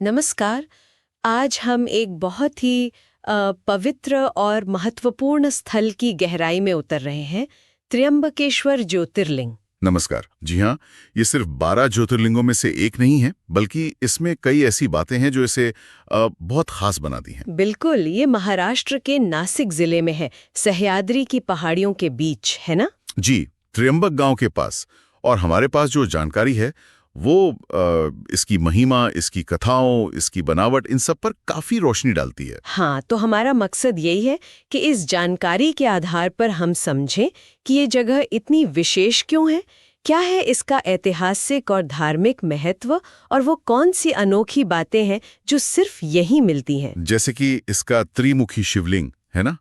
नमस्कार। आज हम एक बहुत ही पवित्र और महत्वपूर्ण स्थल की गहराई में उतर रहे हैं, त्र्यंबकेश्वर ज्योतिर्लिंग। नमस्कार। जी हाँ, ये सिर्फ 12 ज्योतिर्लिंगों में से एक नहीं है, बल्कि इसमें कई ऐसी बातें हैं जो इसे बहुत खास बनाती हैं। बिल्कुल, ये महाराष्ट्र के नासिक जिले में है, सह्याद्री की पहाड़ियों के बीच, है ना? जी, त्र्यंबक गांव के पास। और हमारे पास जो जानकारी है वो इसकी महिमा, इसकी कथाओं, इसकी बनावट, इन सब पर काफी रोशनी डालती है। हाँ, तो हमारा मकसद यही है कि इस जानकारी के आधार पर हम समझें कि ये जगह इतनी विशेष क्यों है, क्या है इसका ऐतिहासिक और धार्मिक महत्व, और वो कौन सी अनोखी बातें हैं जो सिर्फ यहीं मिलती हैं। जैसे कि इसका त्रिमुखी शिवलिंग है ना,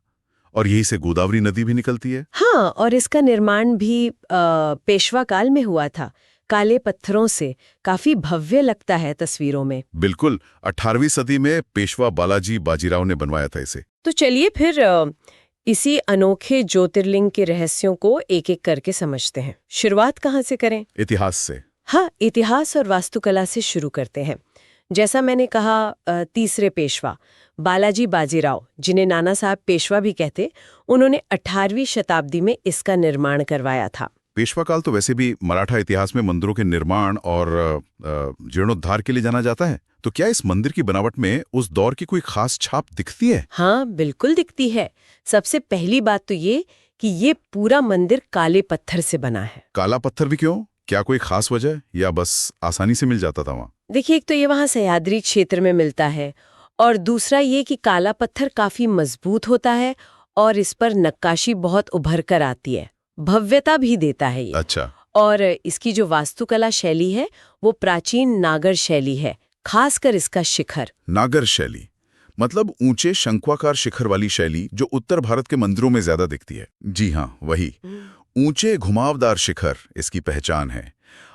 और यही से गोदावरी नदी भी निकलती है। हाँ, और इसका निर्माण भी पेशवा काल में हुआ था, काले पत्थरों से। काफी भव्य लगता है तस्वीरों में। बिल्कुल, 18वीं सदी में पेशवा बालाजी बाजीराव ने बनवाया था इसे। तो चलिए फिर इसी अनोखे ज्योतिर्लिंग के रहस्यों को एक एक करके समझते हैं। शुरुआत कहाँ से करें? इतिहास से। हाँ, इतिहास और वास्तुकला से शुरू करते हैं। जैसा मैंने कहा, तीसरे पेशवा बालाजी बाजीराव, जिन्हें नाना साहब पेशवा भी कहते, उन्होंने 18वीं शताब्दी में इसका निर्माण करवाया था। पेशवा काल तो वैसे भी मराठा इतिहास में मंदिरों के निर्माण और जीर्णोद्धार के लिए जाना जाता है। तो क्या इस मंदिर की बनावट में उस दौर की कोई खास छाप दिखती है? हाँ, बिल्कुल दिखती है। सबसे पहली बात तो ये कि ये पूरा मंदिर काले पत्थर से बना है। काला पत्थर भी क्यों? क्या कोई खास वजह, या बस आसानी से मिल जाता था वहाँ? देखिए, एक तो ये वहाँ सह्याद्री क्षेत्र में मिलता है, और दूसरा ये कि काला पत्थर काफी मजबूत होता है और इस पर नक्काशी बहुत उभर कर आती है, भव्यता भी देता है ये। अच्छा। और इसकी जो वास्तुकला शैली है वो प्राचीन नागर शैली है, खासकर इसका शिखर। नागर शैली मतलब ऊंचे शंक्वाकार शिखर वाली शैली जो उत्तर भारत के मंदिरों में ज्यादा दिखती है। जी हाँ, वही ऊंचे घुमावदार शिखर इसकी पहचान है।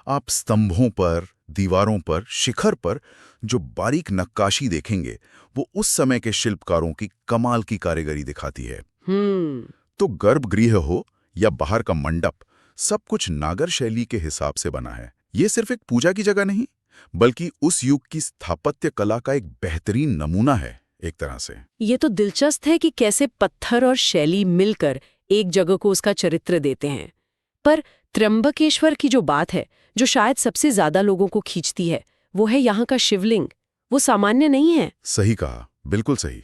आप स्तंभों पर, दीवारों पर, शिखर पर जो बारीक नक्काशी देखेंगे वो उस समय के शिल्पकारों की कमाल की कारीगरी दिखाती है। तो गर्भगृह हो या बाहर का मंडप, सब कुछ नागर शैली के हिसाब से बना है। ये सिर्फ एक पूजा की जगह नहीं, बल्कि उस युग की स्थापत्य कला का एक बेहतरीन नमूना है एक तरह से। ये तो दिलचस्प है कि कैसे पत्थर और शैली मिलकर एक जगह को उसका चरित्र देते हैं। पर त्र्यंबकेश्वर की जो बात है, जो शायद सबसे ज्यादा लोगों को खींचती है, वो है यहाँ का शिवलिंग। वो सामान्य नहीं है। सही कहा, बिल्कुल सही।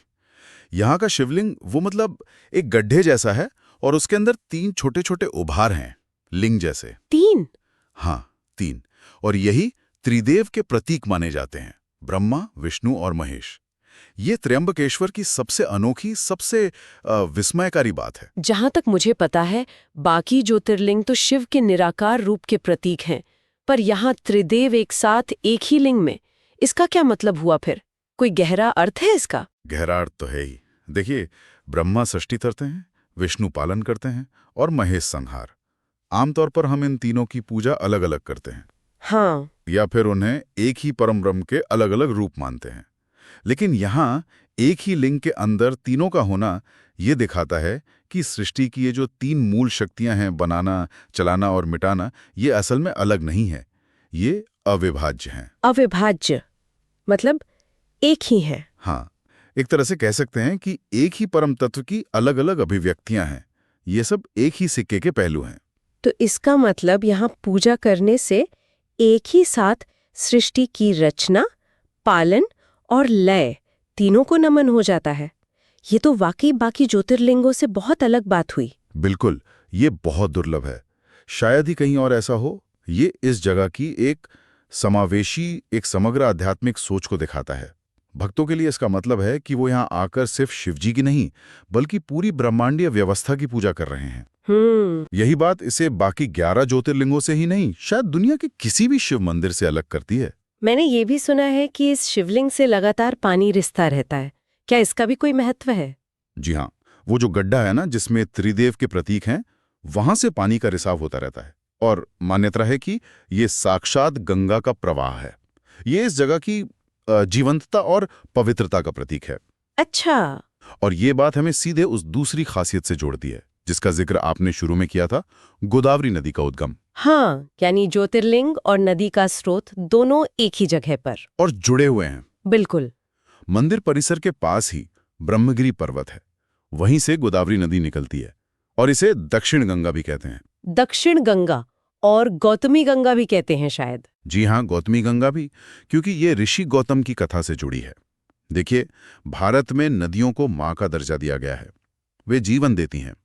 यहाँ का शिवलिंग वो मतलब एक गड्ढे जैसा है, और उसके अंदर 3 छोटे छोटे उभार हैं, लिंग जैसे। 3? हाँ, 3। और यही त्रिदेव के प्रतीक माने जाते हैं, ब्रह्मा, विष्णु और महेश। ये त्र्यंबकेश्वर की सबसे अनोखी, सबसे विस्मयकारी बात है। जहां तक मुझे पता है, बाकी ज्योतिर्लिंग तो शिव के निराकार रूप के प्रतीक हैं, पर यहाँ त्रिदेव एक साथ एक ही लिंग में, इसका क्या मतलब हुआ फिर? कोई गहरा अर्थ है इसका? गहरा अर्थ तो है ही। देखिए, ब्रह्मा सृष्टि करते हैं, विष्णु पालन करते हैं और महेश संहार। आमतौर पर हम इन तीनों की पूजा अलग अलग करते हैं। हाँ। या फिर उन्हें एक ही परम ब्रह्म के अलग अलग रूप मानते हैं। लेकिन यहाँ एक ही लिंग के अंदर तीनों का होना ये दिखाता है कि सृष्टि की ये जो 3 मूल शक्तियां हैं, बनाना, चलाना और मिटाना, ये असल में अलग नहीं है, ये अविभाज्य हैं। अविभाज्य मतलब एक ही है। हाँ, एक तरह से कह सकते हैं कि एक ही परम तत्व की अलग अलग अभिव्यक्तियां हैं। ये सब एक ही सिक्के के पहलू हैं। तो इसका मतलब यहाँ पूजा करने से एक ही साथ सृष्टि की रचना, पालन और लय तीनों को नमन हो जाता है। ये तो वाकई बाकी ज्योतिर्लिंगों से बहुत अलग बात हुई। बिल्कुल, ये बहुत दुर्लभ है। शायद ही कहीं और ऐसा हो। ये इस जगह की एक समावेशी, एक समग्र आध्यात्मिक सोच को दिखाता है। भक्तों के लिए इसका मतलब है कि वो यहाँ आकर सिर्फ शिवजी की नहीं, बल्कि पूरी ब्रह्मांडीय व्यवस्था की पूजा कर रहे हैं। यही बात इसे बाकी 11 ज्योतिर्लिंगों से ही नहीं, शायद दुनिया के किसी भी शिव मंदिर से अलग करती है। मैंने ये भी सुना है कि इस शिवलिंग से लगातार पानी रिसता रहता है। क्या इसका भी कोई महत्व है? जी हाँ, वो जो गड्ढा है ना जिसमें त्रिदेव के प्रतीक हैं, वहां से पानी का रिसाव होता रहता है। और मान्यता है कि ये साक्षात गंगा का प्रवाह है। ये इस जगह की जीवंतता और पवित्रता का प्रतीक है। अच्छा। और ये बात हमें सीधे उस दूसरी खासियत से जोड़ती है जिसका जिक्र आपने शुरू में किया था, गोदावरी नदी का उद्गम। हाँ, यानी ज्योतिर्लिंग और नदी का स्रोत दोनों एक ही जगह पर और जुड़े हुए हैं। बिल्कुल। मंदिर परिसर के पास ही ब्रह्मगिरी पर्वत है, वहीं से गोदावरी नदी निकलती है और इसे दक्षिण गंगा भी कहते हैं। दक्षिण गंगा और गौतमी गंगा भी कहते हैं शायद। जी हाँ, गौतमी गंगा भी, क्योंकि ये ऋषि गौतम की कथा से जुड़ी है। देखिए, भारत में नदियों को माँ का दर्जा दिया गया है, वे जीवन देती हैं।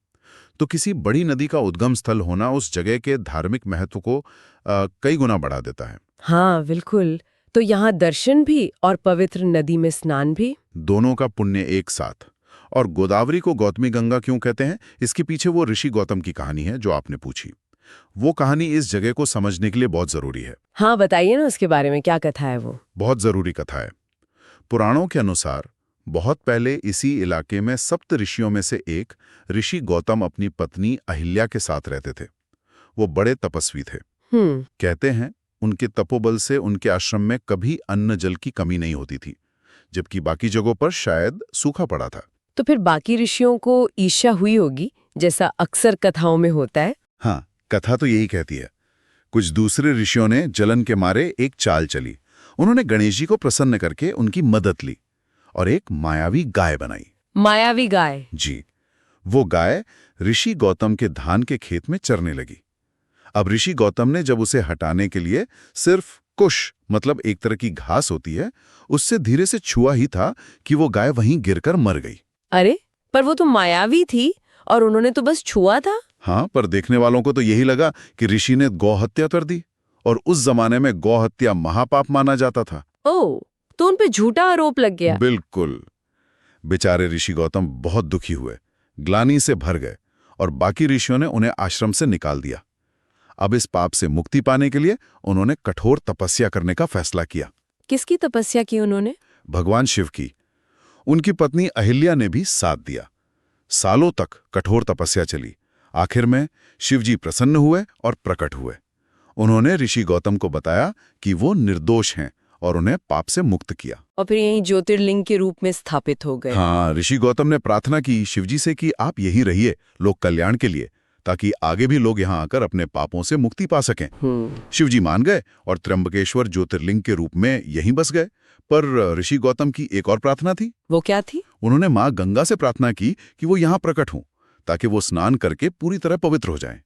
तो किसी बड़ी नदी का उद्गम स्थल होना उस जगह के धार्मिक महत्व को कई गुना बढ़ा देता है। हाँ बिल्कुल। तो यहाँ दर्शन भी और पवित्र नदी में स्नान भी। दोनों का पुण्य एक साथ। और गोदावरी को गौतमी गंगा क्यों कहते हैं, इसके पीछे वो ऋषि गौतम की कहानी है जो आपने पूछी। वो कहानी इस जगह को समझने के लिए बहुत जरूरी है। हाँ बताइए ना उसके बारे में, क्या कथा है वो? बहुत जरूरी कथा है। पुराणों के अनुसार बहुत पहले इसी इलाके में सप्त ऋषियों में से एक ऋषि गौतम अपनी पत्नी अहिल्या के साथ रहते थे। वो बड़े तपस्वी थे। कहते हैं उनके तपोबल से उनके आश्रम में कभी अन्न जल की कमी नहीं होती थी, जबकि बाकी जगहों पर शायद सूखा पड़ा था। तो फिर बाकी ऋषियों को ईर्ष्या हुई होगी, जैसा अक्सर कथाओं में होता है। हाँ, कथा तो यही कहती है। कुछ दूसरे ऋषियों ने जलन के मारे एक चाल चली। उन्होंने गणेश जी को प्रसन्न करके उनकी मदद ली और एक मायावी गाय बनाई। मायावी गाय? जी। वो गाय ऋषि गौतम के धान के खेत में चरने लगी। अब ऋषि गौतम ने जब उसे हटाने के लिए सिर्फ कुश, मतलब एक तरह की घास होती है, उससे धीरे से छुआ ही था कि वो गाय वहीं गिरकर मर गई। अरे, पर वो तो मायावी थी और उन्होंने तो बस छुआ था। हाँ, पर देखने वालों को तो यही लगा कि ऋषि ने गौ हत्या कर दी, और उस जमाने में गौ हत्या महापाप माना जाता था। ओह, तो उन पे झूठा आरोप लग गया। बिल्कुल। बेचारे ऋषि गौतम बहुत दुखी हुए, ग्लानि से भर गए, और बाकी ऋषियों ने उन्हें आश्रम से निकाल दिया। अब इस पाप से मुक्ति पाने के लिए उन्होंने कठोर तपस्या करने का फैसला किया। किसकी तपस्या की उन्होंने? भगवान शिव की। उनकी पत्नी अहिल्या ने भी साथ दिया। सालों तक कठोर तपस्या चली। आखिर में शिवजी प्रसन्न हुए और प्रकट हुए। उन्होंने ऋषि गौतम को बताया कि वो निर्दोष हैं और उन्हें पाप से मुक्त किया। और फिर यहीं ज्योतिर्लिंग के रूप में स्थापित हो गए। हाँ, ऋषि गौतम ने प्रार्थना की शिवजी से कि आप यहीं रहिए, लोक कल्याण के लिए, ताकि आगे भी लोग यहाँ आकर अपने पापों से मुक्ति पा सकें। शिवजी मान गए और त्र्यंबकेश्वर ज्योतिर्लिंग के रूप में यहीं बस गए। पर ऋषि गौतम की एक और प्रार्थना थी। वो क्या थी? उन्होंने माँ गंगा से प्रार्थना की कि वो यहाँ प्रकट हों, ताकि वो स्नान करके पूरी तरह पवित्र हो जाएं।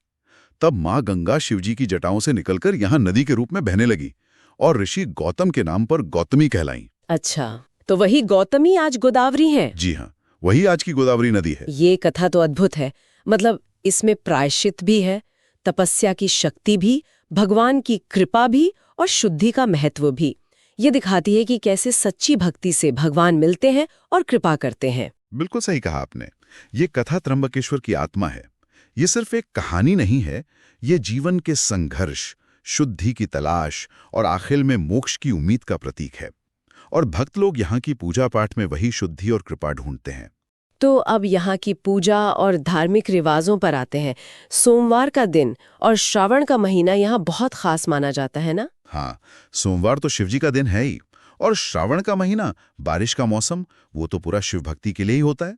तब माँ गंगा शिवजी की जटाओं से निकलकर यहाँ नदी के रूप में बहने लगी और ऋषि गौतम के नाम पर गौतमी कहलाई। अच्छा, तो वही गौतमी आज गोदावरी है? जी हाँ, वही आज की गोदावरी नदी है। ये कथा तो अद्भुत है। मतलब इसमें प्रायश्चित भी है, तपस्या की शक्ति भी, भगवान की कृपा भी और शुद्धि का महत्व भी। ये दिखाती है कि कैसे सच्ची भक्ति से भगवान मिलते हैं और कृपा करते हैं। बिल्कुल सही कहा आपने। ये कथा त्र्यंबकेश्वर की आत्मा है। ये सिर्फ एक कहानी नहीं है, ये जीवन के संघर्ष, शुद्धि की तलाश और आखिर में मोक्ष की उम्मीद का प्रतीक है। और भक्त लोग यहाँ की पूजा पाठ में वही शुद्धि और कृपा ढूंढते हैं। तो अब यहाँ की पूजा और धार्मिक रिवाजों पर आते हैं। सोमवार का दिन और श्रावण का महीना यहाँ बहुत खास माना जाता है ना? हाँ, सोमवार तो शिवजी का दिन है ही, और श्रावण का महीना, बारिश का मौसम, वो तो पूरा शिव भक्ति के लिए ही होता है।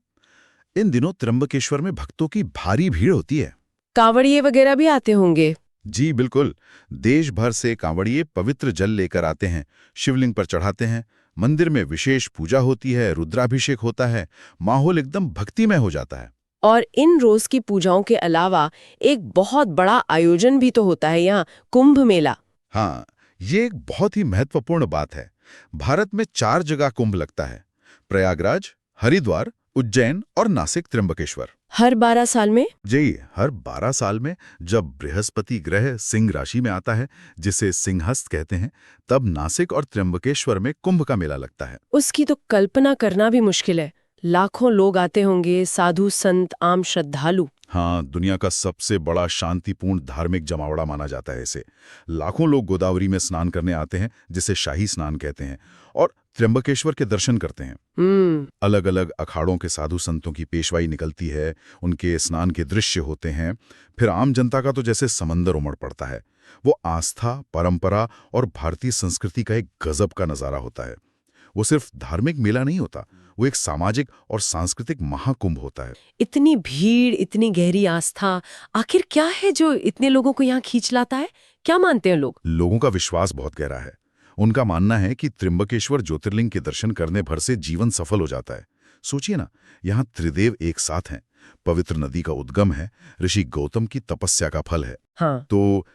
इन दिनों त्र्यंबकेश्वर में भक्तों की भारी भीड़ होती है। कांवड़िए वगैरह भी आते होंगे? जी बिल्कुल। देश भर से कांवड़िए पवित्र जल लेकर आते हैं, शिवलिंग पर चढ़ाते हैं। मंदिर में विशेष पूजा होती है, रुद्राभिषेक होता है, माहौल एकदम भक्तिमय हो जाता है। और इन रोज की पूजाओं के अलावा एक बहुत बड़ा आयोजन भी तो होता है यहाँ, कुंभ मेला। हाँ, ये एक बहुत ही महत्वपूर्ण बात है। भारत में 4 जगह कुंभ लगता है: प्रयागराज, हरिद्वार, उज्जैन और नासिक त्र्यंबकेश्वर। हर 12 साल में? जी, हर 12 साल में जब बृहस्पति ग्रह सिंह राशि में आता है, जिसे सिंहस्थ कहते हैं, तब नासिक और त्र्यंबकेश्वर में कुंभ का मेला लगता है। उसकी तो कल्पना करना भी मुश्किल है। लाखों लोग आते होंगे, साधु संत, आम श्रद्धालु। हाँ, दुनिया का सबसे बड़ा शांतिपूर्ण धार्मिक जमावड़ा माना जाता है इसे। लाखों लोग गोदावरी में स्नान करने आते हैं, जिसे शाही स्नान कहते हैं, और त्र्यंबकेश्वर के दर्शन करते हैं। अलग अलग अखाड़ों के साधु संतों की पेशवाई निकलती है, उनके स्नान के दृश्य होते हैं। फिर आम जनता का तो जैसे समंदर उमड़ पड़ता है। वो आस्था, परंपरा और भारतीय संस्कृति का एक गजब का नजारा होता है। वो सिर्फ धार्मिक मेला नहीं होता, वो एक सामाजिक और सांस्कृतिक महाकुंभ होता है। इतनी भीड़, इतनी गहरी आस्था, आखिर क्या है जो इतने लोगों को यहाँ खींच लाता है? क्या मानते हैं लोग? लोगों का विश्वास बहुत गहरा है। उनका मानना है कि त्र्यंबकेश्वर ज्योतिर्लिंग के दर्शन करने भर से जीवन सफल हो जाता है। सोचिए ना, यहाँ त्रिदेव एक साथ हैं, पवित्र नदी का उद्गम है, ऋषि गौतम की तपस्या का फल है। हाँ। तो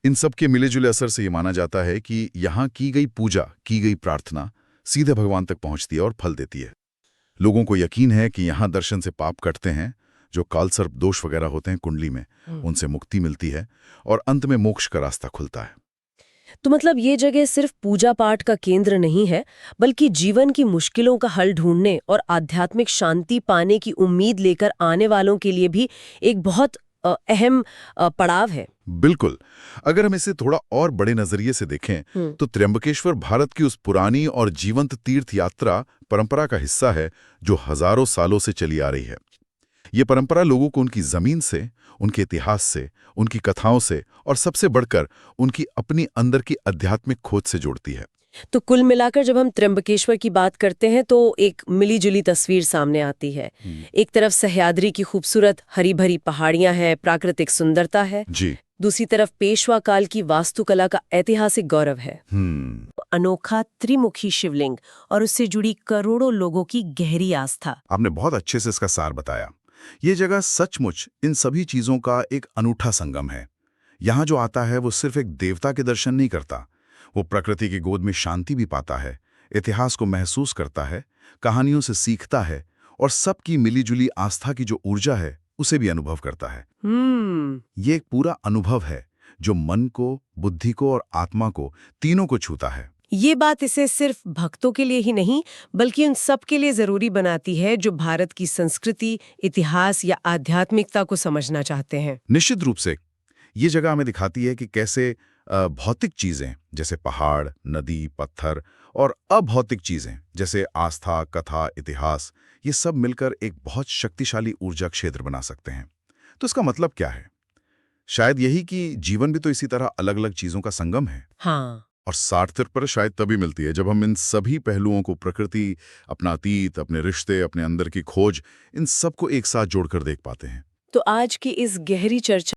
इन सब के मिले-जुले असर से ये माना जाता है कि यहाँ की गई पूजा, की गई प्रार्थना सीधे भगवान तक पहुंचती है और फल देती है। लोगों को यकीन है कि यहाँ दर्शन से पाप कटते हैं, जो कालसर्प दोष वगैरह होते हैं कुंडली में, उनसे मुक्ति मिलती है और अंत में मोक्ष का रास्ता खुलता है। तो मतलब ये जगह सिर्फ पूजा पाठ का केंद्र नहीं है, बल्कि जीवन की मुश्किलों का हल ढूंढने और आध्यात्मिक शांति पाने की उम्मीद लेकर आने वालों के लिए भी एक बहुत अहम पड़ाव है। बिल्कुल। अगर हम इसे थोड़ा और बड़े नजरिए से देखें तो त्र्यंबकेश्वर भारत की उस पुरानी और जीवंत तीर्थ यात्रा परंपरा का हिस्सा है जो हजारों सालों से चली आ रही है। ये परंपरा लोगों को उनकी जमीन से, उनके इतिहास से, उनकी कथाओं से और सबसे बढ़कर उनकी अपनी अंदर की आध्यात्मिक खोज से जोड़ती है। तो कुल मिलाकर जब हम त्र्यंबकेश्वर की बात करते हैं तो एक मिली-जुली तस्वीर सामने आती है। एक तरफ सह्याद्री की खूबसूरत हरी भरी पहाड़ियां हैं, प्राकृतिक सुंदरता है। जी। दूसरी तरफ पेशवा काल की वास्तुकला का ऐतिहासिक गौरव है। अनोखा त्रिमुखी शिवलिंग और उससे जुड़ी करोड़ों लोगों की गहरी आस्था। आपने बहुत अच्छे से इसका सार बताया। ये जगह सचमुच इन सभी चीजों का एक अनूठा संगम है। यहाँ जो आता है वो सिर्फ एक देवता के दर्शन नहीं करता, वो प्रकृति की गोद में शांति भी पाता है, इतिहास को महसूस करता है, कहानियों से सीखता है और सबकी मिलीजुली आस्था की जो ऊर्जा है उसे भी अनुभव करता है। ये एक पूरा अनुभव है जो मन को, बुद्धि को और आत्मा को, तीनों को छूता है। ये बात इसे सिर्फ भक्तों के लिए ही नहीं बल्कि उन सब के लिए जरूरी बनाती है जो भारत की संस्कृति, इतिहास या आध्यात्मिकता को समझना चाहते हैं। निश्चित रूप से ये जगह हमें दिखाती है कि कैसे भौतिक चीजें जैसे पहाड़, नदी, पत्थर और अभौतिक चीजें जैसे आस्था, कथा, इतिहास, ये सब मिलकर एक बहुत शक्तिशाली ऊर्जा क्षेत्र बना सकते हैं। तो इसका मतलब क्या है? शायद यही कि जीवन भी तो इसी तरह अलग-अलग चीजों का संगम है। हाँ। और सार्थक पर शायद तभी मिलती है जब हम इन सभी पहलुओं को, प्रकृति, अपना अतीत, अपने रिश्ते, अपने अंदर की खोज, इन सबको एक साथ जोड़कर देख पाते हैं। तो आज की इस गहरी चर्चा